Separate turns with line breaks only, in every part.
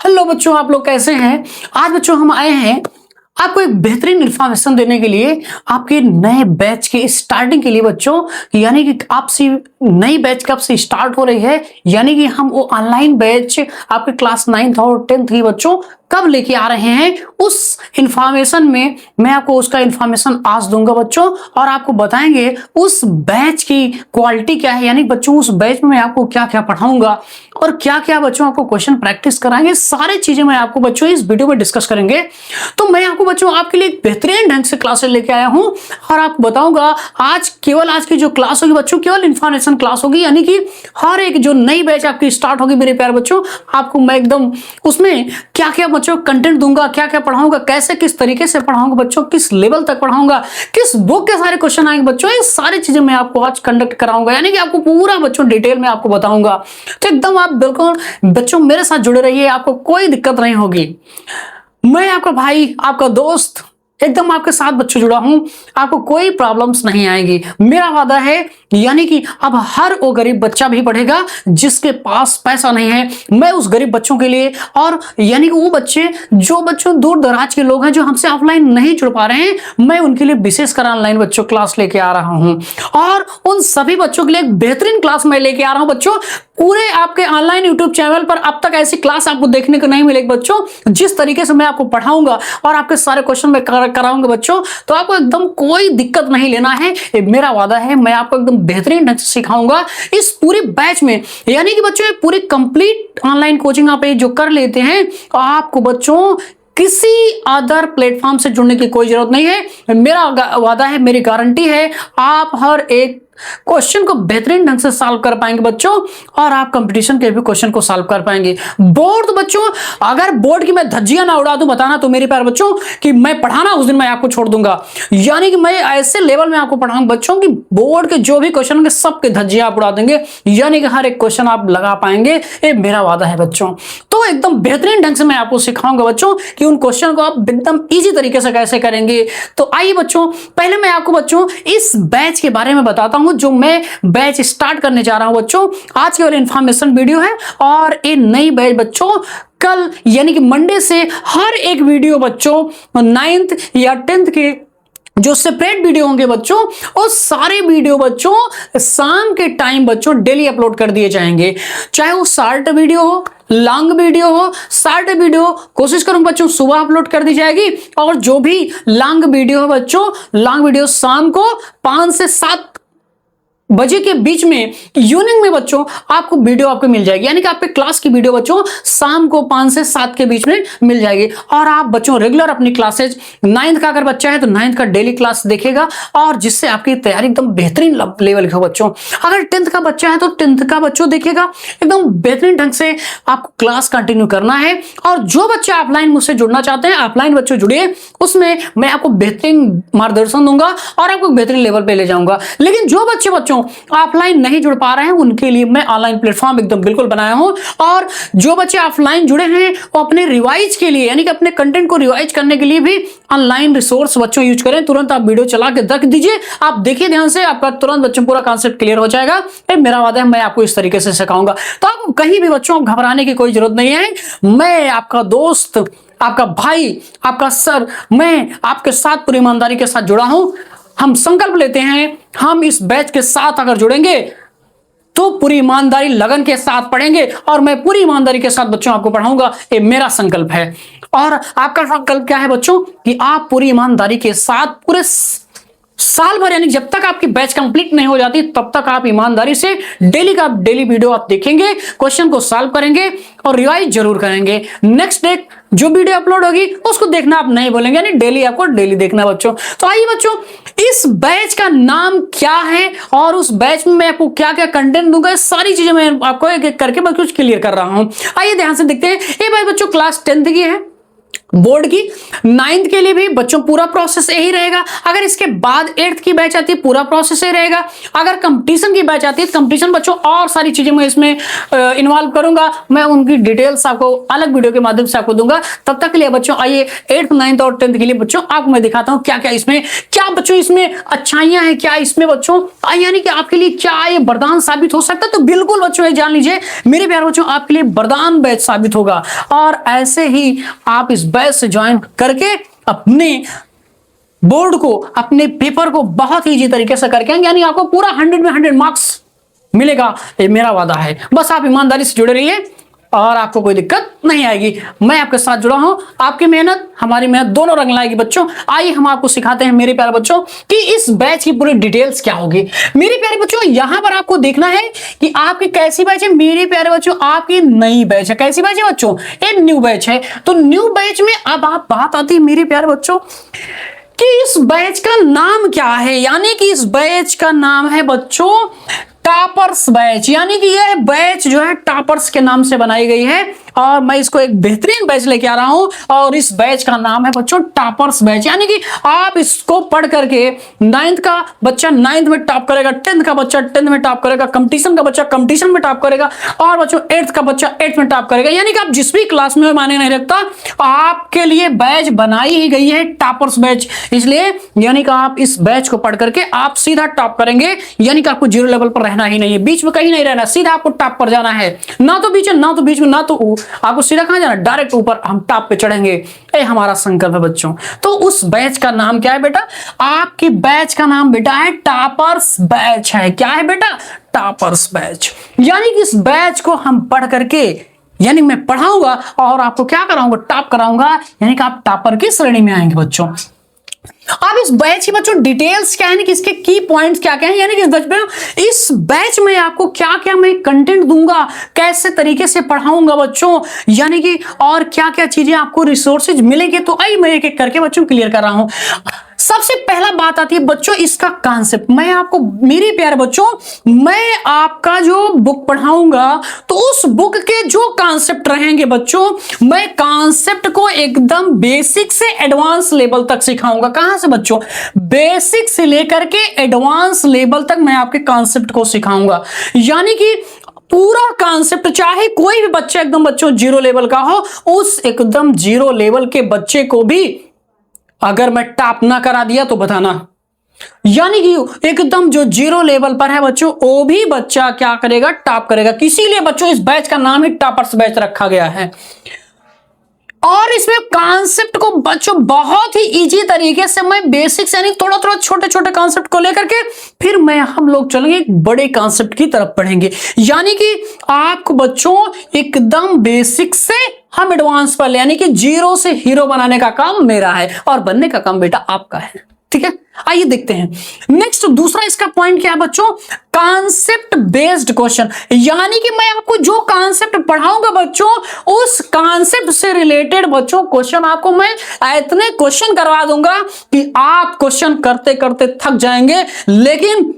Hello बच्चों, आप लोग कैसे हैं। आज बच्चों हम आए हैं आपको एक बेहतरीन इन्फॉर्मेशन देने के लिए, आपके नए बैच के स्टार्टिंग के लिए बच्चों। यानी कि आपसे नई बैच कब से स्टार्ट हो रही है, यानी कि हम वो ऑनलाइन बैच आपके क्लास 9th और 10th की बच्चों कब लेके आ रहे हैं, उस इंफॉर्मेशन में मैं आपको उसका इंफॉर्मेशन आज दूंगा बच्चों। और आपको बताएंगे उस बैच की क्वालिटी क्या है, यानी बच्चों उस बैच में मैं आपको क्या क्या पढ़ाऊंगा और क्या क्या बच्चों आपको क्वेश्चन प्रैक्टिस कराएंगे, सारी चीजें मैं आपको बच्चों इस वीडियो में डिस्कस करेंगे। तो मैं आपको बच्चों आपके लिए एक बेहतरीन ढंग से क्लासेस लेके आया हूं और आपको बताऊंगा आज की जो क्लास होगी बच्चों, केवल इंफॉर्मेशन क्लास होगी। यानी कि हर एक जो नई बैच आपकी स्टार्ट होगी मेरे प्यारे बच्चों, आपको मैं एकदम उसमें क्या क्या बच्चों कंटेंट दूंगा, क्या क्या पढ़ाऊंगा, कैसे किस तरीके से पढ़ाऊंगा बच्चों, किस लेवल तक पढ़ाऊंगा, किस बुक के सारे क्वेश्चन आएंगे बच्चों, ये सारी चीजें मैं आपको आज कंडक्ट कराऊंगा। यानी कि आपको पूरा बच्चों डिटेल में आपको बताऊंगा। तो एकदम आप बिल्कुल बच्चों मेरे साथ जुड़े रहिए, आपको कोई दिक्कत नहीं होगी। मैं आपका भाई, आपका दोस्त, एकदम आपके साथ बच्चों जुड़ा हूं, आपको कोई प्रॉब्लम्स नहीं आएगी, मेरा वादा है। यानी कि अब हर वो गरीब बच्चा भी पढ़ेगा जिसके पास पैसा नहीं है, मैं उस गरीब बच्चों के लिए, और यानी कि वो बच्चे जो बच्चों दूर दराज के लोग हैं जो हमसे ऑफलाइन नहीं जुड़ पा रहे हैं, मैं उनके लिए विशेषकर ऑनलाइन बच्चों क्लास लेके आ रहा हूं। और उन सभी बच्चों के लिए एक बेहतरीन क्लास मैं लेके आ रहा हूं बच्चों। पूरे आपके ऑनलाइन यूट्यूब चैनल पर अब तक ऐसी क्लास आपको देखने को नहीं मिलेगी बच्चों, जिस तरीके से मैं आपको पढ़ाऊंगा और आपके सारे क्वेश्चन में कराऊंगा बच्चों। तो आपको एकदम कोई दिक्कत नहीं लेना है, ये मेरा वादा है। मैं आपको एकदम बेहतरीन ढंग से सिखाऊंगा इस पूरे बैच में। यानी कि बच्चों ये पूरी कंप्लीट ऑनलाइन कोचिंग आप जो कर लेते हैं, आपको बच्चों किसी अदर प्लेटफॉर्म से जुड़ने की कोई जरूरत नहीं है। मेरा वादा है, मेरी गारंटी है, आप हर एक क्वेश्चन को बेहतरीन ढंग से सॉल्व कर पाएंगे बच्चों, और आप कंपटीशन के भी क्वेश्चन को सॉल्व कर पाएंगे। बोर्ड तो बच्चों अगर बोर्ड की मैं धज्जियां ना उड़ा दूं, बताना तो मेरे प्यारे बच्चों कि मैं पढ़ाना उस दिन मैं आपको छोड़ दूंगा। यानी कि मैं ऐसे लेवल में आपको पढ़ाऊंगा बच्चों कि बोर्ड के जो भी क्वेश्चन होंगे सबके धज्जियां आप उड़ा देंगे, यानी कि हर एक क्वेश्चन आप लगा पाएंगे, ये मेरा वादा है बच्चों। तो एकदम बेहतरीन ढंग से मैं आपको सिखाऊंगा बच्चों कि उन क्वेश्चन को आप एकदम इजी तरीके से कैसे करेंगे। तो आइए बच्चों, पहले मैं आपको बच्चों इस बैच के बारे में बताता हूं जो मैं बैच स्टार्ट करने जा रहा हूं बच्चों। आज केवल इंफॉर्मेशन वीडियो है, और ये नई बैच बच्चों कल यानी कि मंडे से हर एक वीडियो बच्चों 9th या 10th के जो सेपरेट वीडियो होंगे बच्चों, और सारे वीडियो बच्चों शाम के टाइम बच्चों डेली अपलोड कर दिए जाएंगे। चाहे वो शॉर्ट वीडियो हो, लॉन्ग वीडियो हो, शॉर्ट वीडियो कोशिश करूंगा बच्चों सुबह अपलोड कर दी जाएगी, और जो भी लॉन्ग वीडियो हो बच्चों, लॉन्ग वीडियो शाम को 5 से 7 बजे के बीच में इवनिंग में बच्चों आपको वीडियो आपको मिल जाएगी। यानी कि आपके क्लास की वीडियो बच्चों शाम को 5 से 7 के बीच में मिल जाएगी, और आप बच्चों रेगुलर अपनी क्लासेज 9th का अगर बच्चा है तो 9th का डेली क्लास देखेगा, और जिससे आपकी तैयारी एकदम बेहतरीन लेवल की हो बच्चों। अगर 10th का बच्चा है तो 10th का बच्चों देखेगा, एकदम बेहतरीन ढंग से आपको क्लास कंटिन्यू करना है। और जो बच्चे ऑफलाइन मुझसे जुड़ना चाहते हैं, ऑफलाइन बच्चों जुड़िए, उसमें मैं आपको बेहतरीन मार्गदर्शन दूंगा और आपको बेहतरीन लेवल पे ले जाऊंगा। लेकिन जो बच्चे ऑफलाइन नहीं जुड़ पा रहे हैं, उनके लिए मैं ऑनलाइन प्लेटफॉर्म एकदम बिल्कुल बनाया हूं। और जो बच्चे ऑफलाइन जुड़े हैं वो अपने रिवाइज के लिए, यानी कि अपने कंटेंट को रिवाइज करने के लिए भी ऑनलाइन रिसोर्स बच्चों यूज करें। तुरंत आप वीडियो चला के रख दीजिए, आप देखिए ध्यान से, आपका तुरंत बच्चों पूरा कॉन्सेप्ट क्लियर हो जाएगा। ये मेरा वादा है, मैं आपको इस तरीके से सिखाऊंगा। तो आपको कहीं भी बच्चों घबराने की कोई जरूरत नहीं है। मैं आपका दोस्त, आपका भाई, आपका सर, मैं आपके साथ पूरी ईमानदारी के साथ जुड़ा हूं। हम संकल्प लेते हैं, हम इस बैच के साथ अगर जुड़ेंगे तो पूरी ईमानदारी लगन के साथ पढ़ेंगे, और मैं पूरी ईमानदारी के साथ बच्चों आपको पढ़ाऊंगा, ये मेरा संकल्प है। और आपका संकल्प क्या है बच्चों कि आप पूरी ईमानदारी के साथ पूरे साल भर, यानी जब तक आपकी बैच कंप्लीट नहीं हो जाती तब तक आप ईमानदारी से डेली का डेली वीडियो आप देखेंगे, क्वेश्चन को सॉल्व करेंगे और रिवाइज जरूर करेंगे। नेक्स्ट डे जो वीडियो अपलोड होगी उसको देखना आप नहीं बोलेंगे, यानी डेली आपको डेली देखना बच्चों। तो आइए बच्चों, इस बैच का नाम क्या है और उस बैच में मैं आपको क्या क्या कंटेंट दूंगा, सारी चीजें मैं आपको एक एक करके मैं कुछ क्लियर कर रहा हूं। आइए ध्यान से देखते हैं। ये भाई बच्चों क्लास 10th की है, बोर्ड की। 9th के लिए भी बच्चों पूरा प्रोसेस यही रहेगा। अगर इसके बाद 8th की बैच आती है पूरा प्रोसेस यही रहेगा। अगर कंपटीशन की बैच आती है कंपटीशन बच्चों और सारी चीजें मैं इसमें इन्वॉल्व करूंगा, मैं उनकी डिटेल्स आपको अलग वीडियो के माध्यम से आपको दूंगा। तब तक के लिए बच्चों आइए 8th 9th और 10th के लिए बच्चों आपको मैं दिखाता हूं क्या क्या इसमें, क्या बच्चों इसमें अच्छाइयां हैं, क्या इसमें बच्चों यानी कि आपके लिए क्या ये वरदान साबित हो सकता है। तो बिल्कुल बच्चों ये जान लीजिए मेरे प्यारे बच्चों आपके लिए वरदान बैच साबित होगा। और ऐसे ही आप इस बैच से ज्वाइन करके अपने बोर्ड को, अपने पेपर को बहुत ही इजी तरीके से करके आएंगे, यानी आपको पूरा 100 में 100 मार्क्स मिलेगा, ये मेरा वादा है। बस आप ईमानदारी से जुड़े रहिए और आपको कोई दिक्कत नहीं आएगी। मैं आपके साथ जुड़ा हूं, आपकी मेहनत हमारी मेहनत दोनों रंग लाएगी बच्चों। आइए हम आपको सिखाते हैं मेरे प्यारे बच्चों कि इस बैच की पूरी डिटेल्स क्या होगी। मेरे प्यारे बच्चों यहां पर आपको देखना है कि आपकी कैसी बैच है। मेरे प्यारे बच्चों आपकी नई बैच है। कैसी बैच है बच्चों? एक न्यू बैच है। तो न्यू बैच में अब आप बात आती है मेरे प्यारे बच्चों कि इस बैच का नाम क्या है। यानी कि इस बैच का नाम है बच्चों टॉपर्स बैच, यानी कि यह बैच जो है टॉपर्स के नाम से बनाई गई है और मैं इसको एक बेहतरीन बैच लेके आ रहा हूं और इस बैच का नाम है बच्चों टॉपर्स बैच। यानी कि आप इसको पढ़ करके 9th का बच्चा 9th में टॉप करेगा, 10th का बच्चा 10th में टॉप करेगा, कंपटीशन का बच्चा कंपटीशन में टॉप करेगा और बच्चों 8th का बच्चा 8th में टॉप करेगा। यानी कि आप जिस भी क्लास में माने नहीं रखता, आपके लिए बैच बनाई ही गई है टॉपर्स बैच। इसलिए यानी कि आप इस बैच को पढ़ करके आप सीधा टॉप करेंगे, यानी कि आपको 0 लेवल पर रहना ही नहीं है, बीच में कहीं नहीं रहना, सीधा आपको टॉप पर जाना है। ना तो बीच में ना तो आपको सीधा कहां जाना, डायरेक्ट ऊपर हम टॉप पे चढ़ेंगे। ये हमारा संकल्प है बच्चों। तो उस बैच का नाम क्या है बेटा? आपकी बैच का नाम बेटा है टॉपर्स बैच है। क्या है बेटा? Toppers batch. यानी कि इस बैच को हम पढ़ करके, यानी मैं पढ़ाऊंगा और आपको क्या कराऊंगा, टॉप कराऊंगा, यानी कि आप टॉपर की श्रेणी में आएंगे बच्चों। अब इस बैच की बच्चों डिटेल्स क्या है कि इसके की पॉइंट्स क्या क्या है, यानी कि इस बैच में आपको क्या क्या मैं कंटेंट दूंगा, कैसे तरीके से पढ़ाऊंगा बच्चों, यानी कि और क्या क्या चीजें आपको रिसोर्सेज मिलेंगे। तो आइए मैं एक एक करके बच्चों क्लियर कर रहा हूं। सबसे पहला बात आती है बच्चों इसका कॉन्सेप्ट। मैं आपको मेरे प्यारे बच्चों, मैं आपका जो बुक पढ़ाऊंगा तो उस बुक के जो कॉन्सेप्ट रहेंगे बच्चों, मैं कॉन्सेप्ट को एकदम बेसिक से एडवांस लेवल तक सिखाऊंगा। कहां से बच्चों? बेसिक से लेकर के एडवांस लेवल तक मैं आपके कॉन्सेप्ट को सिखाऊंगा। यानी कि पूरा कॉन्सेप्ट, चाहे कोई भी बच्चा एकदम बच्चों 0 लेवल का हो, उस एकदम 0 लेवल के बच्चे को भी अगर मैं टॉप ना करा दिया तो बताना। यानी कि एकदम जो 0 लेवल पर है बच्चों, वो भी बच्चा क्या करेगा, टॉप करेगा। इसीलिए बच्चों इस बैच का नाम ही टॉपर्स बैच रखा गया है। और इसमें कॉन्सेप्ट को बच्चों बहुत ही इजी तरीके से मैं बेसिक्स यानी थोड़ा थोड़ा छोटे छोटे कॉन्सेप्ट को लेकर के फिर हम लोग चलेंगे एक बड़े कॉन्सेप्ट की तरफ पढ़ेंगे। यानी कि आपको बच्चों एकदम बेसिक से हम एडवांस पर, यानी कि 0 से हीरो बनाने का काम मेरा है और बनने का काम बेटा आपका है। ठीक है, आइए देखते हैं नेक्स्ट। दूसरा इसका पॉइंट क्या है बच्चों? Concept based question. यानी कि मैं आपको जो कॉन्सेप्ट पढ़ाऊंगा बच्चों, उस कॉन्सेप्ट से रिलेटेड बच्चों क्वेश्चन आपको मैं इतने क्वेश्चन करवा दूंगा कि आप क्वेश्चन करते करते थक जाएंगे, लेकिन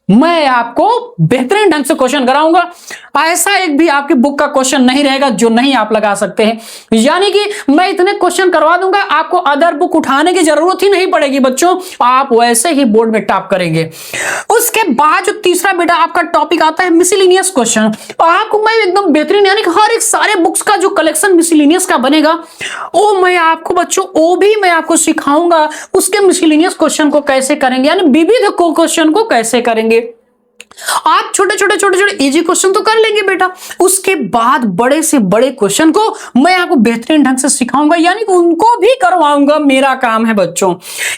मैं आपको बेहतरीन ढंग से क्वेश्चन कराऊंगा। ऐसा एक भी आपकी बुक का क्वेश्चन नहीं रहेगा जो नहीं आप लगा सकते हैं। यानी कि मैं इतने क्वेश्चन करवा दूंगा, आपको अदर बुक उठाने की जरूरत ही नहीं पड़ेगी बच्चों, आप वैसे ही बोर्ड में टॉप करेंगे। उसके बाद जो तीसरा बेटा आपका टॉपिक आता है मिसलेनियस क्वेश्चन। आपको मैं एकदम बेहतरीन, यानी कि हर एक सारे बुक्स का जो कलेक्शन मिसलेनियस का बनेगा, वो मैं आपको बच्चों वो भी मैं आपको सिखाऊंगा। उसके मिसलेनियस क्वेश्चन को कैसे करेंगे, यानी विविध क्वेश्चन को कैसे करेंगे। आप छोटे छोटे इजी क्वेश्चन तो कर लेंगे बेटा, उसके बाद बड़े से बड़े क्वेश्चन को मैं आपको बेहतरीन ढंग से सिखाऊंगा, यानी कि उनको भी करवाऊंगा, मेरा काम है बच्चों।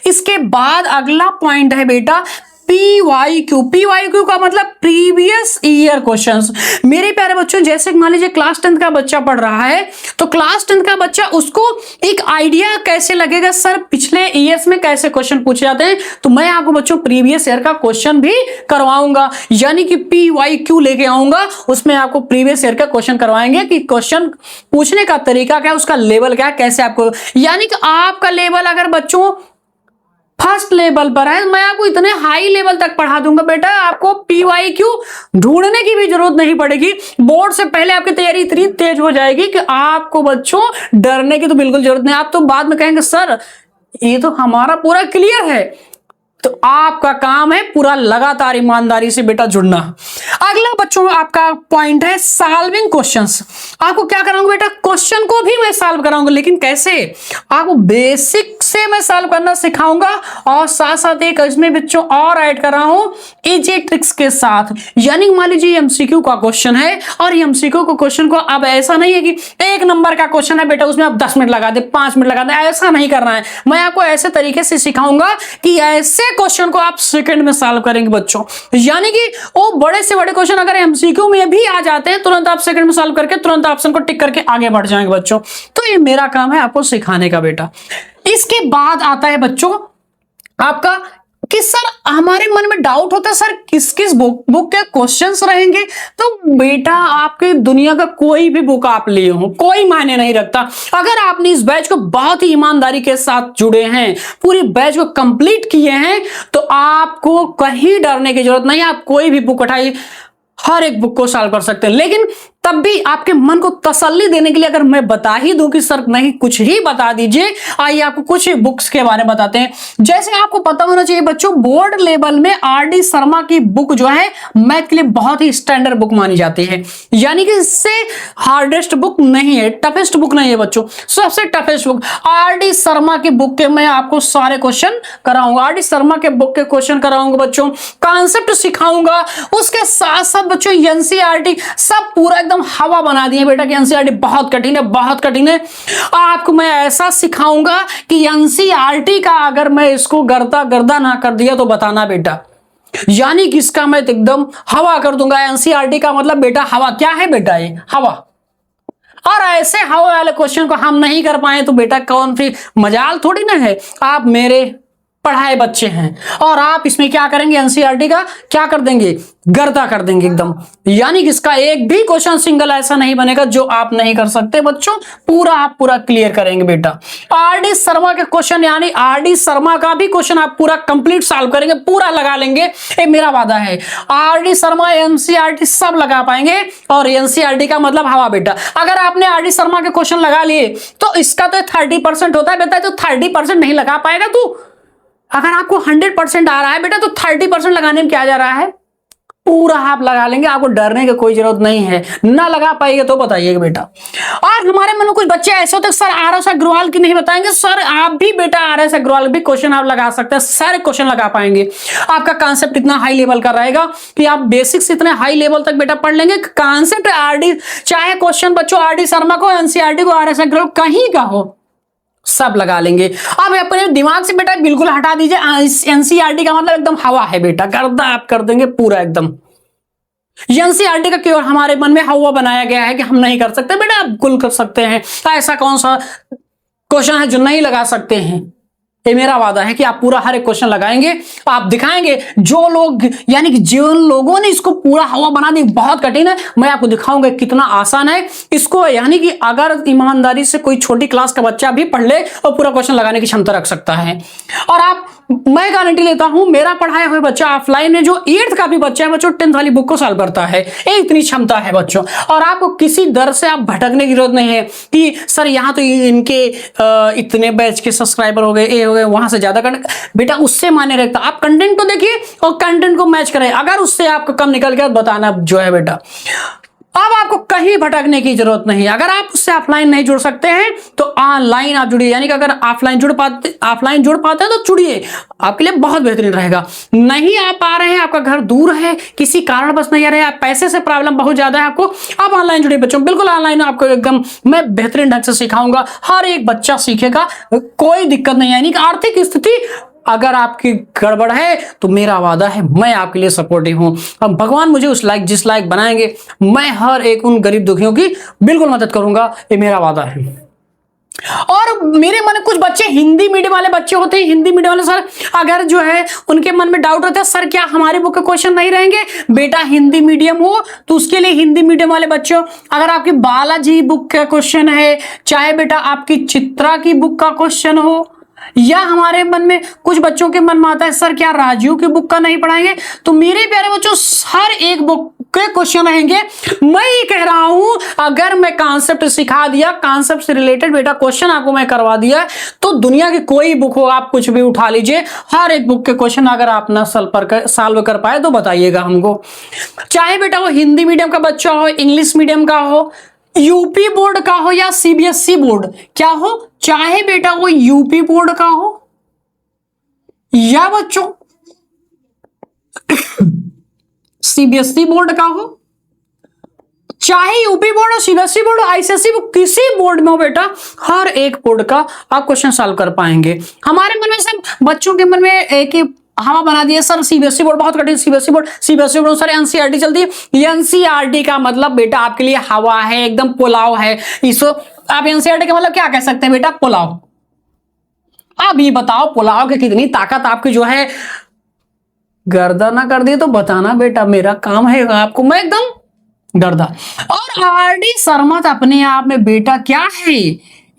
इसके बाद अगला पॉइंट है बेटा PYQ। PYQ का मतलब प्रीवियस ईयर क्वेश्चंस। मेरे प्यारे बच्चों, जैसे मान लीजिए क्लास 10th का बच्चा पढ़ रहा है, तो क्लास 10th का बच्चा उसको एक आइडिया कैसे लगेगा सर पिछले ईयर्स में कैसे क्वेश्चन पूछे जाते हैं, तो मैं आपको बच्चों प्रीवियस ईयर का क्वेश्चन भी करवाऊंगा। यानी कि PYQ लेके आऊंगा, उसमें आपको प्रीवियस ईयर का क्वेश्चन करवाएंगे कि क्वेश्चन पूछने का तरीका क्या है, उसका लेवल क्या है, कैसे आपको, यानी कि आपका लेवल अगर बच्चों फर्स्ट लेवल पर है, मैं आपको इतने हाई लेवल तक पढ़ा दूंगा बेटा, आपको PYQ ढूंढने की भी जरूरत नहीं पड़ेगी। बोर्ड से पहले आपकी तैयारी इतनी तेज हो जाएगी कि आपको बच्चों डरने की तो बिल्कुल जरूरत नहीं। आप तो बाद में कहेंगे सर ये तो हमारा पूरा क्लियर है। तो आपका काम है पूरा लगातार ईमानदारी से बेटा जुड़ना। अगला बच्चों आपका पॉइंट है सॉल्विंग क्वेश्चंस। आपको क्या कराऊंगा बेटा, क्वेश्चन को भी मैं सॉल्व कराऊंगा, लेकिन कैसे, आपको बेसिक से मैं सॉल्व करना सिखाऊंगा और साथ साथ एक इसमें बच्चों और ऐड कर रहा हूं इजी ट्रिक्स के साथ। यानी मान लीजिए MCQ का क्वेश्चन है और MCQ को क्वेश्चन को अब ऐसा नहीं है कि 1 नंबर का क्वेश्चन है बेटा उसमें आप 10 मिनट लगा दे, 5 मिनट लगा दे, ऐसा नहीं करना है। मैं आपको ऐसे तरीके से सिखाऊंगा कि ऐसे क्वेश्चन को आप सेकंड में सॉल्व करेंगे बच्चों। यानी कि वो बड़े से बड़े क्वेश्चन अगर MCQ में भी आ जाते हैं तुरंत आप सेकंड में सॉल्व करके तुरंत ऑप्शन को टिक करके आगे बढ़ जाएंगे बच्चों। तो ये मेरा काम है आपको सिखाने का बेटा। इसके बाद आता है बच्चों आपका कि सर हमारे मन में डाउट होता है सर किस किस बुक के क्वेश्चंस रहेंगे। तो बेटा आपके दुनिया का कोई भी बुक आप लिए हो कोई मायने नहीं रखता। अगर आपने इस बैच को बहुत ही ईमानदारी के साथ जुड़े हैं, पूरी बैच को कंप्लीट किए हैं, तो आपको कहीं डरने की जरूरत नहीं। आप कोई भी बुक उठाइए, हर एक बुक को सॉल्व कर सकते हैं। लेकिन तब भी आपके मन को तसल्ली देने के लिए अगर मैं बता ही दूं कि सर नहीं कुछ ही बता दीजिए, आइए आपको कुछ बुक्स के बारे में बताते हैं। जैसे आपको पता होना चाहिए बच्चों, बोर्ड लेवल में RD शर्मा की बुक जो है मैथ के लिए बहुत ही स्टैंडर्ड बुक मानी जाती है। यानी कि इससे हार्डेस्ट बुक नहीं है, टफेस्ट बुक नहीं है बच्चों, सबसे टफेस्ट बुक RD शर्मा की बुक के मैं आपको सारे क्वेश्चन कराऊंगा। RD शर्मा के बुक के क्वेश्चन कराऊंगा बच्चों, कॉन्सेप्ट सिखाऊंगा, उसके साथ साथ बच्चों NCERT सब पूरा एकदम हवा बना दिए बेटा कि NCERT बहुत कठिन है, बहुत कठिन है। आपको मैं ऐसा सिखाऊंगा कि NCERT का अगर मैं इसको गर्दा गर्दा ना कर दिया तो बताना बेटा। यानी कि इसका मैं एकदम हवा कर दूंगा। NCERT का मतलब बेटा हवा, क्या है बेटा ये हवा। और ऐसे हवा वाले क्वेश्चन को हम नहीं कर पाए तो बेटा कौन सी मजाल थोड़ी ना है। आप मेरे पढ़ाए बच्चे हैं और आप इसमें क्या करेंगे, NCERT का क्या कर देंगे, गर्दा कर देंगे एकदम। यानी कि इसका एक भी क्वेश्चन सिंगल ऐसा नहीं बनेगा जो आप नहीं कर सकते बच्चों, पूरा आप पूरा क्लियर करेंगे बेटा। RD शर्मा के क्वेश्चन यानी RD शर्मा का भी क्वेश्चन आप पूरा कंप्लीट सॉल्व करेंगे, पूरा लगा लेंगे, ये मेरा वादा है। RD शर्मा NCERT सब लगा पाएंगे और NCERT का मतलब हवा बेटा। अगर आपने RD शर्मा के क्वेश्चन लगा लिए तो इसका तो 30% होता है बेटा, तो 30% नहीं लगा पाएगा तू। अगर आपको 100% आ रहा है बेटा तो 30% लगाने में क्या जा रहा है, पूरा आप लगा लेंगे, आपको डरने की कोई जरूरत नहीं है। ना लगा पाएंगे तो बताइएगा बेटा। और हमारे मन में कुछ बच्चे ऐसे होते हैं सर RS अग्रवाल की नहीं बताएंगे, सर आप भी बेटा RS अग्रवाल भी क्वेश्चन आप लगा सकते हैं, सारे क्वेश्चन लगा पाएंगे। आपका कॉन्सेप्ट इतना हाई लेवल का रहेगा कि आप बेसिक से इतने हाई लेवल तक बेटा पढ़ लेंगे। कॉन्सेप्ट चाहे क्वेश्चन बच्चों RD शर्मा को, NCERT को, RS अग्रवाल कहीं का हो, सब लगा लेंगे। अब अपने दिमाग से बेटा बिल्कुल हटा दीजिए NCERT का मतलब एकदम हवा है बेटा, गर्दा आप कर देंगे पूरा एकदम। NCERT का केवल हमारे मन में हवा बनाया गया है कि हम नहीं कर सकते बेटा, आप बिल्कुल कर सकते हैं। ऐसा कौन सा क्वेश्चन है जो नहीं लगा सकते हैं। ये मेरा वादा है कि आप पूरा हर एक क्वेश्चन लगाएंगे, आप दिखाएंगे। जो लोग यानी कि जिन लोगों ने इसको पूरा हवा बना दी बहुत कठिन है, मैं आपको दिखाऊंगा कितना आसान है इसको। यानी कि अगर ईमानदारी से कोई छोटी क्लास का बच्चा भी पढ़ ले और पूरा क्वेश्चन लगाने की क्षमता रख सकता है। और आप, मैं गारंटी लेता हूं मेरा पढ़ाया हुआ बच्चा ऑफलाइन में जो 8th का भी बच्चा है बच्चों 10th वाली बुक को सॉल्व करता है। ये इतनी क्षमता है बच्चों। और आपको किसी डर से आप भटकने की जरूरत नहीं है कि सर यहाँ तो इनके इतने बैच के सब्सक्राइबर हो गए, ये हो गए, वहां से ज्यादा कंटेंट, बेटा उससे माने रखता। आप कंटेंट को देखिए और कंटेंट को मैच करें, अगर उससे आपको कम निकल गया बताना जो है बेटा। अब आपको कहीं भटकने की जरूरत नहीं। अगर आप उससे ऑफलाइन नहीं जुड़ सकते हैं तो ऑनलाइन आप जुड़िए। यानी कि अगर ऑफलाइन जुड़ पाते हैं तो जुड़िए, आपके लिए बहुत बेहतरीन रहेगा। नहीं आ पा रहे हैं, आपका घर दूर है, किसी कारण बस नहीं आ रहे, आप पैसे से प्रॉब्लम बहुत ज्यादा है आपको, आप ऑनलाइन जुड़िए बच्चों। बिल्कुल ऑनलाइन आपको एकदम मैं बेहतरीन ढंग से सिखाऊंगा, हर एक बच्चा सीखेगा, कोई दिक्कत नहीं है। यानी कि आर्थिक स्थिति अगर आपकी गड़बड़ है तो मेरा वादा है मैं आपके लिए सपोर्टिव हूं। अब भगवान मुझे उस लायक जिस लायक बनाएंगे, मैं हर एक उन गरीब दुखियों की बिल्कुल मदद करूंगा, ये मेरा वादा है। और मेरे मन में कुछ बच्चे हिंदी मीडियम वाले बच्चे होते हैं, हिंदी मीडियम वाले सर अगर जो है उनके मन में डाउट होता है सर क्या हमारी बुक के क्वेश्चन नहीं रहेंगे। बेटा हिंदी मीडियम हो तो उसके लिए हिंदी मीडियम वाले बच्चों, अगर आपकी बालाजी बुक का क्वेश्चन है, चाहे बेटा आपकी चित्रा की बुक का क्वेश्चन हो, या हमारे मन में कुछ बच्चों के मन में आता है सर क्या राजीव की बुक का नहीं पढ़ाएंगे? तो मेरे प्यारे बच्चों हर एक बुक के क्वेश्चन रहेंगे। मैं ये कह रहा हूं अगर मैं कॉन्सेप्ट सिखा दिया, कॉन्सेप्ट से रिलेटेड बेटा क्वेश्चन आपको मैं करवा दिया, तो दुनिया की कोई बुक हो आप कुछ भी उठा लीजिए, हर एक बुक के क्वेश्चन अगर आप ना सॉल्व कर पाए तो बताइएगा हमको। चाहे बेटा वो हिंदी मीडियम का बच्चा हो, इंग्लिश मीडियम का हो, यूपी बोर्ड का हो या सीबीएसई बोर्ड क्या हो, चाहे बेटा वो यूपी बोर्ड का हो या बच्चों सीबीएसई बोर्ड का हो, चाहे यूपी बोर्ड हो, सीबीएसई बोर्ड हो, आईसीएसई बोर्ड, किसी बोर्ड में हो बेटा, हर एक बोर्ड का आप क्वेश्चन सॉल्व कर पाएंगे। हमारे मन में सब बच्चों के मन में एक ही हवा बना दिया सर सीबीएसई बोर्ड बहुत कठिन, सीबीएसई बोर्ड सर एनसीईआरटी चलती है। एनसीईआरटी का मतलब बेटा आपके लिए हवा है, एकदम पुलाव है। इसको आप एनसीईआरटी का मतलब क्या कह सकते हैं बेटा? पुलाव। आप ये बताओ पुलाव की कितनी ताकत आपकी जो है गर्दा ना कर दी तो बताना बेटा, मेरा काम है आपको, मैं एकदम गर्दा। और आरडी शर्मा अपने आप में बेटा क्या है?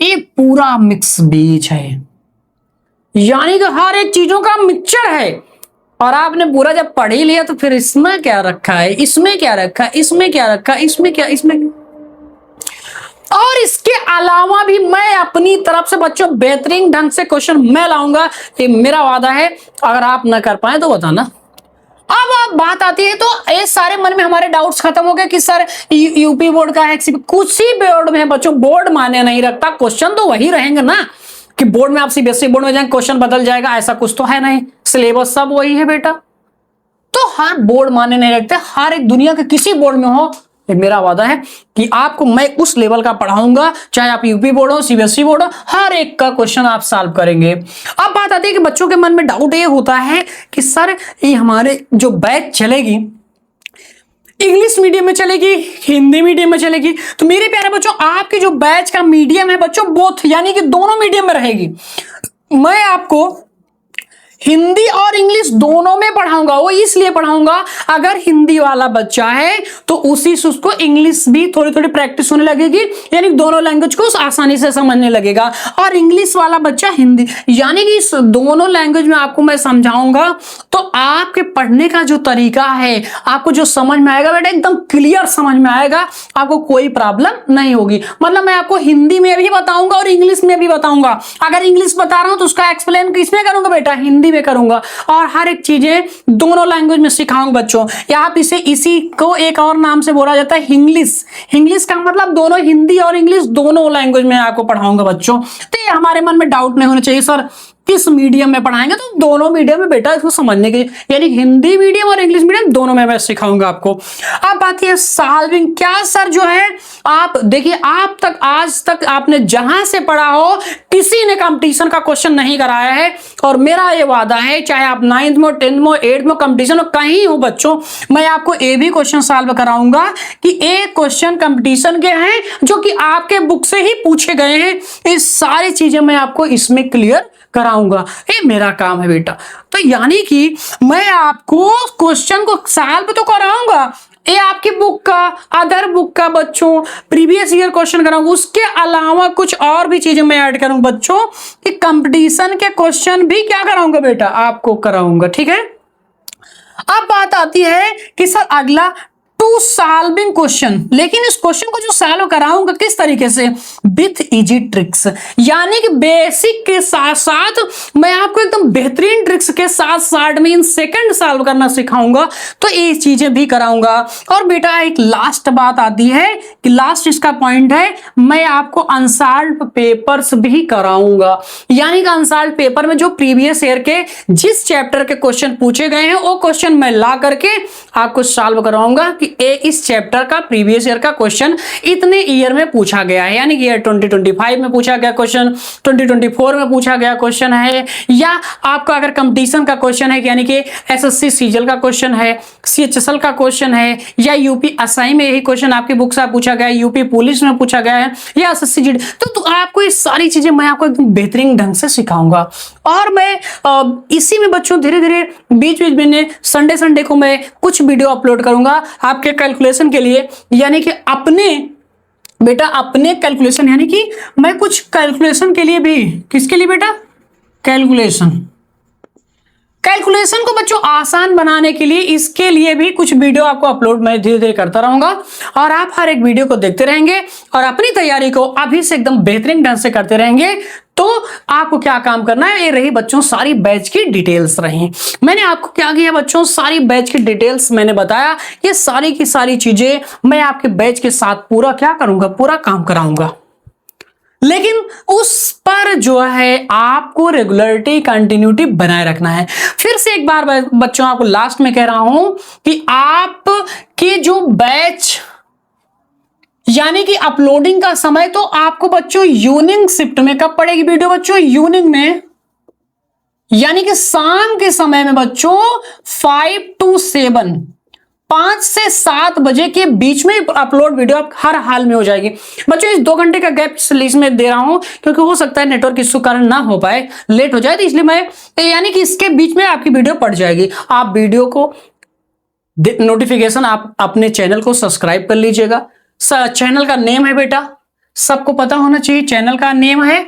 ये पूरा मिक्स बीज है, यानी कि हर एक चीजों का मिक्सचर है। और आपने पूरा जब पढ़ ही लिया तो फिर इसमें क्या रखा है, इसमें क्या रखा है, इसमें क्या रखा है, इसमें क्या, इसमें। और इसके अलावा भी मैं अपनी तरफ से बच्चों बेहतरीन ढंग से क्वेश्चन मैं लाऊंगा, ये मेरा वादा है। अगर आप ना कर पाए तो बताना। अब आप बात आती है तो ये सारे मन में हमारे डाउट्स खत्म हो गए कि सर यूपी बोर्ड का है, कुछ ही बोर्ड में है बच्चों, बोर्ड माने नहीं रखता, क्वेश्चन तो वही रहेंगे ना कि बोर्ड में आप सीबीएसई बोर्ड में जाएंगे क्वेश्चन बदल जाएगा, ऐसा कुछ तो है नहीं, सिलेबस सब वही है बेटा। तो हर बोर्ड माने नहीं रखते, हर एक दुनिया के किसी बोर्ड में हो, ये मेरा वादा है कि आपको मैं उस लेवल का पढ़ाऊंगा, चाहे आप यूपी बोर्ड हो, सीबीएसई बोर्ड हो, हर एक का क्वेश्चन आप सॉल्व करेंगे। अब बात आती है कि बच्चों के मन में डाउट ये होता है कि सर ये हमारे जो बैच चलेगी इंग्लिश मीडियम में चलेगी, हिंदी मीडियम में चलेगी? तो मेरे प्यारे बच्चों आपके जो बैच का मीडियम है बच्चों बोथ, यानी कि दोनों मीडियम में रहेगी। मैं आपको हिंदी और इंग्लिश दोनों में पढ़ाऊंगा। वो इसलिए पढ़ाऊंगा अगर हिंदी वाला बच्चा है तो उसी से उसको इंग्लिश भी थोड़ी थोड़ी प्रैक्टिस होने लगेगी, यानी दोनों लैंग्वेज को आसानी से समझने लगेगा। और इंग्लिश वाला बच्चा हिंदी, यानी कि इस दोनों लैंग्वेज में आपको मैं समझाऊंगा तो आपके पढ़ने का जो तरीका है, आपको जो समझ में आएगा बेटा एकदम क्लियर समझ में आएगा, आपको कोई प्रॉब्लम नहीं होगी। मतलब मैं आपको हिंदी में भी बताऊंगा और इंग्लिश में भी बताऊंगा। अगर इंग्लिश बता रहा हूं तो उसका एक्सप्लेन किसमें करूंगा बेटा? हिंदी में करूंगा। और हर एक चीजें दोनों लैंग्वेज में सिखाऊंगा बच्चों। या आप इसी को एक और नाम से बोला जाता है हिंग्लिश। हिंग्लिश का मतलब दोनों हिंदी और इंग्लिश दोनों लैंग्वेज में आपको पढ़ाऊंगा बच्चों। तो ये हमारे मन में डाउट नहीं होना चाहिए सर किस मीडियम में पढ़ाएंगे, तो दोनों मीडियम में बेटा इसको समझने के, यानी हिंदी मीडियम और इंग्लिश मीडियम दोनों में मैं सिखाऊंगा आपको। अब बात है सॉल्विंग, क्या सर जो है आप देखिए आप तक आज तक आपने जहां से पढ़ा हो किसी ने कंपटीशन का क्वेश्चन नहीं कराया है। और मेरा ये वादा है चाहे आप 9th में 10th में 8th में कंपटीशन में कहीं हो बच्चों, मैं आपको ये भी क्वेश्चन सॉल्व कराऊंगा कि एक क्वेश्चन कंपटीशन के हैं जो कि आपके बुक से ही पूछे गए हैं। ये सारी चीजें मैं आपको इसमें क्लियर कराऊंगा, ये मेरा काम है बेटा। तो यानी कि मैं आपको क्वेश्चन को सॉल्व तो कराऊंगा, ये आपकी बुक का अदर बुक का बच्चों प्रीवियस ईयर क्वेश्चन कराऊंगा, उसके अलावा कुछ और भी चीजें मैं ऐड करूंगा बच्चों कि कंपटीशन के क्वेश्चन भी क्या कराऊंगा बेटा आपको कराऊंगा। ठीक है। अब बात आती है कि सर अगला टू सॉल्विंग क्वेश्चन, लेकिन इस क्वेश्चन को जो सॉल्व कराऊंगा किस तरीके से? विथ इजी ट्रिक्स, यानी कि बेसिक के साथ साथ मैं आपको एकदम बेहतरीन ट्रिक्स के साथ साथ में इन सेकंड सॉल्व करना सिखाऊंगा। तो ये चीजें भी कराऊंगा। और बेटा एक लास्ट बात आती है कि लास्ट इसका पॉइंट है मैं आपको अनसॉल्व्ड पेपर्स भी कराऊंगा, यानी कि अनसॉल्व्ड पेपर में जो प्रीवियस ईयर के जिस चैप्टर के क्वेश्चन पूछे गए हैं वो क्वेश्चन मैं ला करके आपको सॉल्व करवाऊंगा कि इस चैप्टर का प्रीवियस ईयर का क्वेश्चन इतने ईयर में पूछा गया है, यानी कि ईयर 2025 में पूछा गया क्वेश्चन, 2024 में पूछा गया क्वेश्चन है, या आपका अगर कंपटीशन का क्वेश्चन है यानी कि एसएससी सीजीएल का क्वेश्चन है, सीएचएसएल का क्वेश्चन है, या यूपी असाई में यही क्वेश्चन आपकी बुक से पूछा गया है, यूपी पुलिस में पूछा गया है, या एसएससी जीडी, तो आपको ये सारी चीजें मैं आपको एकदम बेहतरीन ढंग से सिखाऊंगा। और मैं इसी में बच्चों धीरे धीरे बीच बीच में संडे को मैं कुछ वीडियो अपलोड करूंगा आपके कैलकुलेशन के लिए, यानी कि अपने बेटा अपने कैलकुलेशन, यानी कि मैं कुछ कैलकुलेशन के लिए भी, किसके लिए बेटा? कैलकुलेशन। कैलकुलेशन को बच्चों आसान बनाने के लिए इसके लिए भी कुछ वीडियो आपको अपलोड मैं धीरे धीरे करता रहूंगा और आप हर एक वीडियो को देखते रहेंगे और अपनी तैयारी को अभी से एकदम बेहतरीन ढंग से करते रहेंगे। तो आपको क्या काम करना है, ये रही बच्चों सारी बैच की डिटेल्स रही। मैंने आपको क्या किया बच्चों, सारी बैच की डिटेल्स मैंने बताया। ये सारी की सारी चीजें मैं आपके बैच के साथ पूरा क्या करूंगा, पूरा काम कराऊंगा। लेकिन उस पर जो है आपको रेगुलरिटी कंटिन्यूटी बनाए रखना है। फिर से एक बार बच्चों आपको लास्ट में कह रहा हूं कि आपके जो बैच यानी कि अपलोडिंग का समय तो आपको बच्चों इवनिंग शिफ्ट में कब पड़ेगी वीडियो बच्चों, इवनिंग में यानी कि शाम के समय में बच्चों 5 to 7 5 से 7 बजे के बीच में अपलोड वीडियो आप हर हाल में हो जाएगी बच्चों। इस 2 घंटे का गैप इसमें दे रहा हूं क्योंकि हो सकता है नेटवर्क इश्यू कारण ना हो पाए, लेट हो जाए, तो इसलिए मैं यानी कि इसके बीच में आपकी वीडियो पड़ जाएगी। आप वीडियो को नोटिफिकेशन आप अपने चैनल को सब्सक्राइब कर लीजिएगा। चैनल का नेम है बेटा, सबको पता होना चाहिए, चैनल का नेम है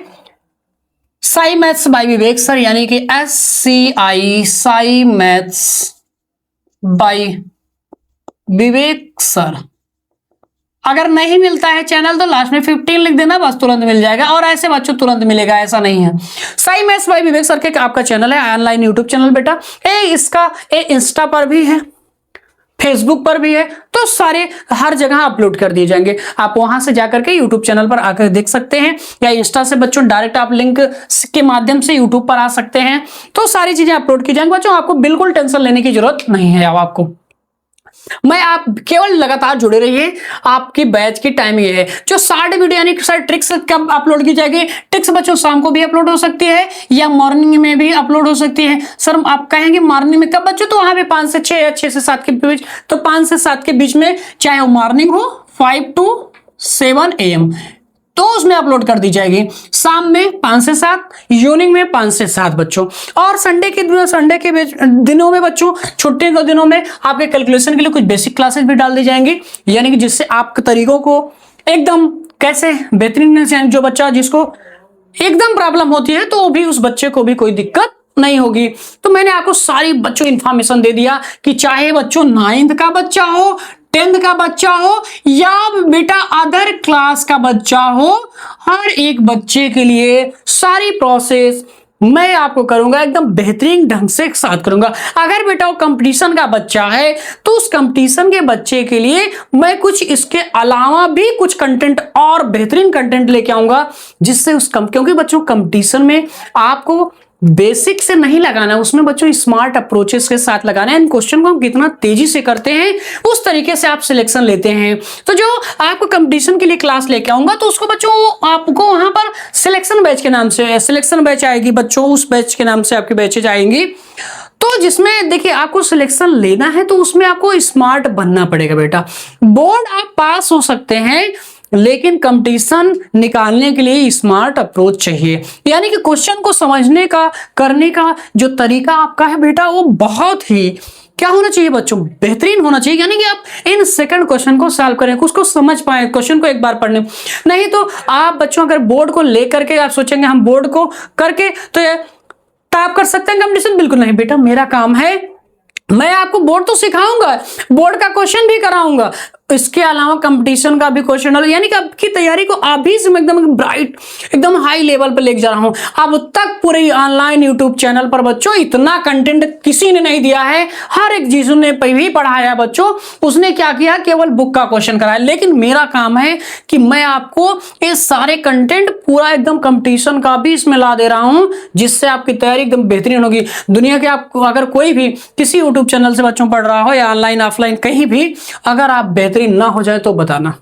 Sai maths by Vivek sir, यानी कि SCI Sai maths by Vivek sir. अगर नहीं मिलता है चैनल तो लास्ट में 15 लिख देना, बस तुरंत मिल जाएगा। और ऐसे बच्चों तुरंत मिलेगा ऐसा नहीं है। Sai maths by Vivek sir के आपका चैनल है, ऑनलाइन यूट्यूब चैनल बेटा। इसका इंस्टा पर भी है, फेसबुक पर भी है, तो सारे हर जगह अपलोड कर दिए जाएंगे। आप वहां से जाकर के यूट्यूब चैनल पर आकर देख सकते हैं, या इंस्टा से बच्चों डायरेक्ट आप लिंक के माध्यम से यूट्यूब पर आ सकते हैं। तो सारी चीजें अपलोड की जाएंगी बच्चों, आपको बिल्कुल टेंशन लेने की जरूरत नहीं है। अब आपको मैं आप केवल लगातार जुड़े रहिए। आपकी बैच की टाइम ये है जो 60 वीडियो यानी सारी ट्रिक्स कब अपलोड की जाएगी। ट्रिक्स बच्चों शाम को भी अपलोड हो सकती है या मॉर्निंग में भी अपलोड हो सकती है। सर आप कहेंगे मॉर्निंग में कब बच्चों, तो वहां पे 5 से 6 या 6 से 7 के बीच, तो 5 से 7 के बीच में, चाहे वो मॉर्निंग हो 5 to 7 AM, तो उसमें अपलोड कर दी जाएगी। शाम में 5 से 7, इवनिंग में 5 से 7 बच्चों। और संडे के दिनों में बच्चों, छुट्टी के दिनों में आपके कैलकुलेशन के लिए कुछ बेसिक क्लासेस भी डाल दी जाएंगी, यानी कि जिससे आपके तरीकों को एकदम कैसे बेहतरीन, जो बच्चा जिसको एकदम प्रॉब्लम होती है तो भी उस बच्चे को भी कोई दिक्कत नहीं होगी। तो मैंने आपको सारी बच्चों इंफॉर्मेशन दे दिया कि चाहे बच्चों 9th का बच्चा हो, 10th का बच्चा हो, या बेटा अदर क्लास का बच्चा हो, हर एक बच्चे के लिए सारी प्रोसेस मैं आपको करूंगा, एकदम बेहतरीन ढंग से एक साथ करूंगा। अगर बेटा वो कंपटीशन का बच्चा है तो उस कंपटीशन के बच्चे के लिए मैं कुछ इसके अलावा भी कुछ कंटेंट और बेहतरीन कंटेंट लेके आऊंगा, जिससे क्योंकि बच्चों कंपटीशन में आपको बेसिक से नहीं लगाना, उसमें बच्चों स्मार्ट अप्रोचेस के साथ लगाना है। इन क्वेश्चन को हम कितना तेजी से करते हैं उस तरीके से आप सिलेक्शन लेते हैं। तो जो आपको कंपटीशन के लिए क्लास लेके आऊंगा तो उसको बच्चों आपको वहां पर सिलेक्शन बैच के नाम से सिलेक्शन बैच आएगी बच्चों, उस बैच के नाम से आपकी बैचेज आएंगी। तो जिसमें देखिए आपको सिलेक्शन लेना है तो उसमें आपको स्मार्ट बनना पड़ेगा बेटा। बोर्ड आप पास हो सकते हैं लेकिन कंपटीशन निकालने के लिए स्मार्ट अप्रोच चाहिए, यानी कि क्वेश्चन को समझने का, करने का जो तरीका आपका है बेटा वो बहुत ही क्या होना चाहिए बच्चों, बेहतरीन होना चाहिए। यानी कि आप इन सेकंड क्वेश्चन को सॉल्व करें, उसको समझ पाए, क्वेश्चन को एक बार पढ़ने। नहीं तो आप बच्चों अगर बोर्ड को लेकर के आप सोचेंगे हम बोर्ड को करके तो आप कर सकते हैं कंपटीशन, बिल्कुल नहीं बेटा। मेरा काम है मैं आपको बोर्ड तो सिखाऊंगा, बोर्ड का क्वेश्चन भी कराऊंगा, इसके अलावा कंपटीशन का भी क्वेश्चन, यानी कि आपकी तैयारी को अभी से मैं एकदम ब्राइट, एकदम हाई लेवल पर लेके जा रहा हूं। अब तक पूरे ऑनलाइन यूट्यूब चैनल पर बच्चों इतना कंटेंट किसी ने नहीं दिया है। हर एक जिसने भी पढ़ाया बच्चों उसने क्या किया, केवल बुक का क्वेश्चन कराया। लेकिन मेरा काम है कि मैं आपको ये सारे कंटेंट पूरा एकदम कंपटीशन का भी इसमें ला दे रहा हूं, जिससे आपकी तैयारी एकदम बेहतरीन होगी। दुनिया के आपको अगर कोई भी किसी यूट्यूब चैनल से बच्चों पढ़ रहा हो या ऑनलाइन ऑफलाइन कहीं भी, अगर आप बेहतरीन ना हो जाए तो बताना,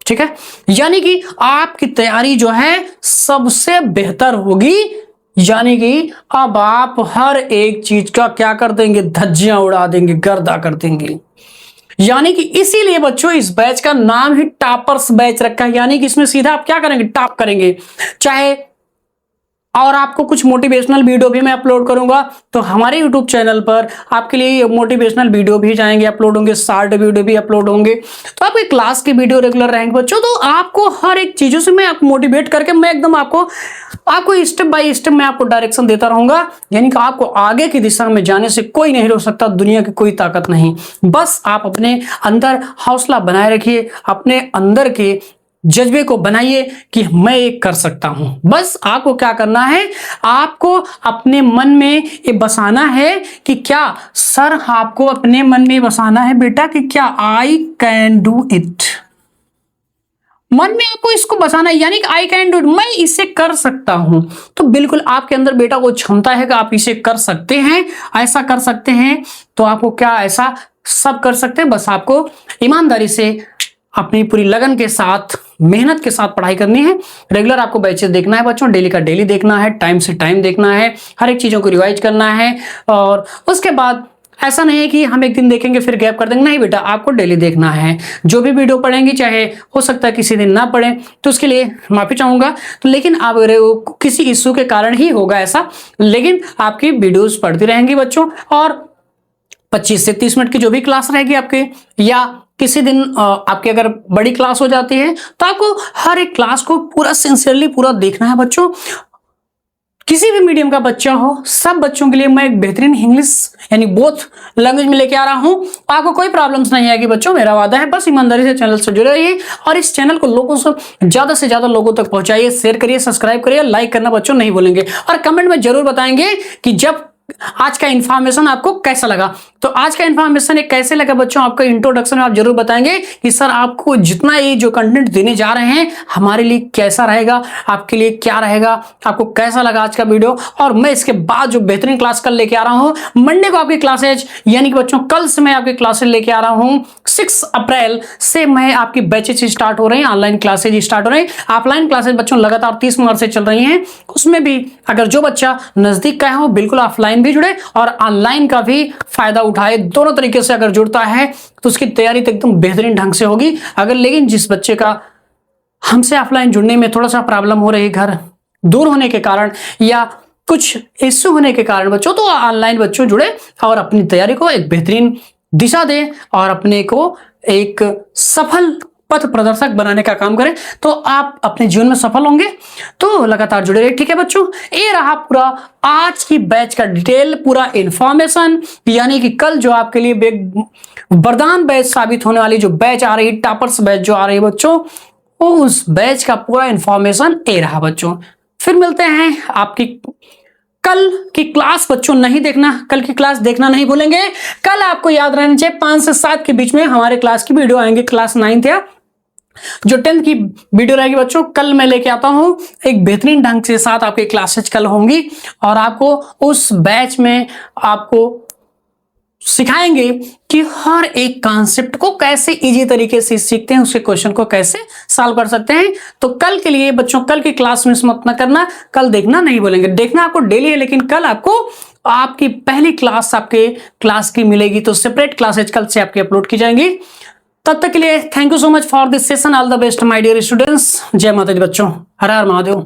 ठीक है। यानी कि आपकी तैयारी जो है सबसे बेहतर होगी, यानी कि अब आप हर एक चीज का क्या कर देंगे, धज्जियां उड़ा देंगे, गर्दा कर देंगे। यानी कि इसीलिए बच्चों इस बैच का नाम ही टॉपर्स बैच रखा है, यानी कि इसमें सीधा आप क्या करेंगे, टॉप करेंगे। चाहे और आपको कुछ मोटिवेशनल वीडियो भी मैं अपलोड करूंगा, तो हमारे यूट्यूब चैनल पर आपके लिए मोटिवेशनल वीडियो भी जाएंगे, अपलोड होंगे, शॉर्ट वीडियो भी अपलोड होंगे। तो आपके क्लास के वीडियो रेगुलर रहेंगे बच्चों। तो आपको हर एक चीजों से मैं आपको मोटिवेट करके मैं एकदम आपको स्टेप बाय स्टेप मैं आपको डायरेक्शन देता रहूंगा, यानी कि आपको आगे की दिशा में जाने से कोई नहीं रोक सकता, दुनिया की कोई ताकत नहीं। बस आप अपने अंदर हौसला बनाए रखिए, अपने अंदर के जज्बे को बनाइए कि मैं ये कर सकता हूं। बस आपको क्या करना है, आपको अपने मन में ये बसाना है कि क्या सर, आपको अपने मन में बसाना है बेटा कि क्या आई कैन डू इट। मन में आपको इसको बसाना है, यानी कि आई कैन डू इट, मैं इसे कर सकता हूं। तो बिल्कुल आपके अंदर बेटा वो क्षमता है कि आप इसे कर सकते हैं, ऐसा कर सकते हैं। तो आपको क्या ऐसा सब कर सकते हैं, बस आपको ईमानदारी से अपनी पूरी लगन के साथ, मेहनत के साथ पढ़ाई करनी है। रेगुलर आपको बैचेस देखना है बच्चों, डेली का डेली देखना है, टाइम से टाइम देखना है, हर एक चीजों को रिवाइज करना है। और उसके बाद ऐसा नहीं है कि हम एक दिन देखेंगे फिर गैप कर देंगे, नहीं बेटा, आपको डेली देखना है। जो भी वीडियो पढ़ेंगे, चाहे हो सकता है किसी दिन ना पढ़ें, तो उसके लिए माफी चाहूंगा। तो लेकिन आप किसी इश्यू के कारण ही होगा ऐसा, लेकिन आपकी वीडियोस पढ़ती रहेंगी बच्चों। और 25 से 30 मिनट की जो भी क्लास रहेगी आपके, या किसी दिन आपकी अगर बड़ी क्लास हो जाती है, तो आपको हर एक क्लास को पूरा सिंसियरली पूरा देखना है बच्चों। किसी भी मीडियम का बच्चा हो, सब बच्चों के लिए मैं एक बेहतरीन इंग्लिश यानी बोथ लैंग्वेज में लेके आ रहा हूं। आपको कोई प्रॉब्लम्स नहीं आएगी बच्चों, मेरा वादा है। बस ईमानदारी से चैनल से जुड़े रहिए और इस चैनल को लोगों से ज्यादा लोगों तक पहुंचाइए, शेयर करिए, सब्सक्राइब करिए, लाइक करना बच्चों नहीं भूलेंगे। और कमेंट में जरूर बताएंगे कि जब आज का इंफॉर्मेशन आपको कैसा लगा। तो आज का इंफॉर्मेशन एक कैसे लगा बच्चों, आपको इंट्रोडक्शन में आप जरूर बताएंगे कि सर आपको जितना ये जो कंटेंट देने जा रहे हैं हमारे लिए कैसा रहेगा, आपके लिए क्या रहेगा, आपको कैसा लगा आज का वीडियो। और मैं इसके बाद जो बेहतरीन क्लास कल लेके आ रहा हूं, मंडे को आपकी क्लासेज, यानी कि बच्चों कल से मैं आपकी क्लासेज लेके आ रहा हूं। 6 अप्रैल से मैं आपकी बैचेस स्टार्ट हो रहे हैं, ऑनलाइन क्लासेज स्टार्ट हो रहे हैं। ऑफलाइन क्लासेज बच्चों लगातार 30 मार्च से चल रही हैं। उसमें भी अगर जो बच्चा नजदीक का हो, बिल्कुल ऑफलाइन भी जुड़े और ऑनलाइन का भी फायदा उठाए। दोनों तरीके से अगर जुड़ता है तो उसकी तैयारी तो एकदम बेहतरीन ढंग से होगी। अगर लेकिन जिस बच्चे का हमसे ऑफलाइन जुड़ने में थोड़ा सा प्रॉब्लम हो रही, घर दूर होने के कारण या कुछ इश्यू होने के कारण बच्चों, तो ऑनलाइन बच्चों जुड़े और अपनी तैयारी को एक बेहतरीन दिशा दें और अपने को एक सफल पथ प्रदर्शक बनाने का काम करें, तो आप अपने जीवन में सफल होंगे। तो लगातार जुड़े रहिए, ठीक है बच्चों। ये रहा पूरा आज की बैच का डिटेल, पूरा इंफॉर्मेशन, यानी कि कल जो आपके लिए वरदान बैच साबित होने वाली जो बैच आ रही, टॉपर्स बैच जो आ रही है बच्चों, उस बैच का पूरा इंफॉर्मेशन ये रहा बच्चों। फिर मिलते हैं आपकी कल की क्लास बच्चों, नहीं देखना, कल की क्लास देखना नहीं भूलेंगे। कल आपको याद रहना चाहिए 5 से 7 के बीच में हमारे क्लास की वीडियो आएंगे। क्लास 9th या जो 10th की वीडियो रहेगी बच्चों, कल मैं लेके आता हूं। एक बेहतरीन ढंग से साथ आपकी क्लासेज कल होंगी और आपको उस बैच में आपको सिखाएंगे कि हर एक कॉन्सेप्ट को कैसे इजी तरीके से सीखते हैं, उसके क्वेश्चन को कैसे सॉल्व कर सकते हैं। तो कल के लिए बच्चों, कल की क्लास मिस मत ना करना, कल देखना नहीं बोलेंगे। देखना आपको डेली है, लेकिन कल आपको आपकी पहली क्लास आपके क्लास की मिलेगी, तो सेपरेट क्लासेज कल से आपकी अपलोड की जाएंगी। तब तक के लिए thank you so much for this session. All the best my dear students. जय माता दी बच्चों, हर हर महादेव।